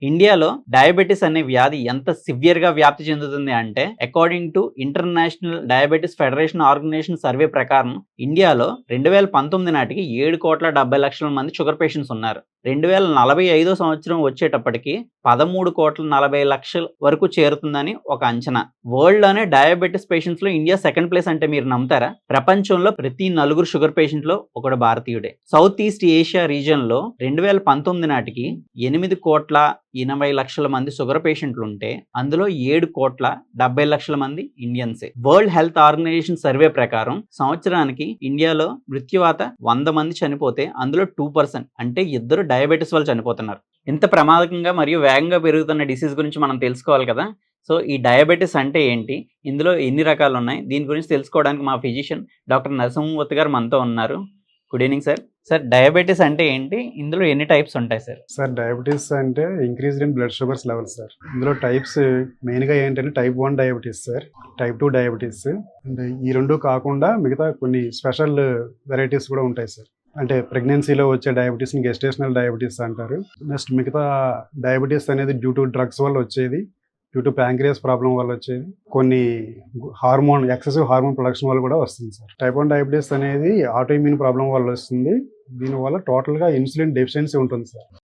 ఇండియాలో డయాబెటిస్ అనే వ్యాధి ఎంత సివియర్‌గా వ్యాప్తి చెందుతుంది అంటే, according to international diabetes federation organization survey ప్రకారం ఇండియాలో 2019 నాటికి 7,70,00,000 మంది షుగర్ పేషెంట్స్ ఉన్నారు. 2045 సంవత్సరం వచ్చేటప్పటికి 13,40,00,000 వరకు చేరుతుందని ఒక అంచనా. వరల్డ్‌లోనే డయాబెటిస్ పేషెంట్స్‌లో ఇండియా సెకండ్ ప్లేస్ అంటే మీరు నమ్ముతారా? ప్రపంచంలో ప్రతి నలుగురు షుగర్ పేషెంట్‌లో ఒకడు భారతీయుడే. సౌత్ ఈస్ట్ ఏషియా రీజియన్‌లో 2019 నాటికి 8,80,00,000 మంది షుగర్ పేషెంట్లుంటే అందులో 7,70,00,000 మంది ఇండియన్సే. వరల్డ్ హెల్త్ ఆర్గనైజేషన్ సర్వే ప్రకారం సంవత్సరానికి ఇండియాలో మృత్యువాత 100 మంది చనిపోతే అందులో 2% అంటే ఇద్దరు డయాబెటిస్ వల్ల చనిపోతున్నారు. ఇంత ప్రమాదకంగా మరియు వేగంగా పెరుగుతున్న డిసీజ్ గురించి మనం తెలుసుకోవాలి కదా! సో, ఈ డయాబెటిస్ అంటే ఏంటి? ఇందులో ఎన్ని రకాలున్నాయి? దీని గురించి తెలుసుకోవడానికి మా ఫిజిషియన్ డాక్టర్ నరసింహమూర్తి గారు మనతో ఉన్నారు. Good evening sir. Sir, diabetes అంటే ఏంటి? ఇందులో ఎన్ని టైప్స్ ఉంటాయి సార్? సార్ డయాబెటీస్ అంటే increased in blood sugars levels sir. ఇందులో టైప్స్ మెయిన్గా ఏంటంటే type 1 diabetes sir, type 2 diabetes. అంటే ఈ రెండు కాకుండా మిగతా కొన్ని స్పెషల్ వెరైటీస్ కూడా ఉంటాయి సార్. అంటే ప్రెగ్నెన్సీలో వచ్చే డయాబెటీస్ని గెస్టేషనల్ డయాబెటీస్ అంటారు. నెక్స్ట్ మిగతా డయాబెటీస్ అనేది డ్యూ టు డ్రగ్స్ వల్ల వచ్చేది, డ్యూ టు ప్యాంక్రియాస్ ప్రాబ్లం వల్ల వచ్చేది, కొన్ని ఎక్సెసివ్ హార్మోన్ ప్రొడక్షన్ వల్ల కూడా వస్తుంది సార్. టైప్ 1 డయాబెటీస్ అనేది ఆటో ఇమ్యూన్ ప్రాబ్లం వల్ల వస్తుంది. దీనివల్ల టోటల్గా ఇన్సులిన్ డెఫిషియన్సీ ఉంటుంది సార్.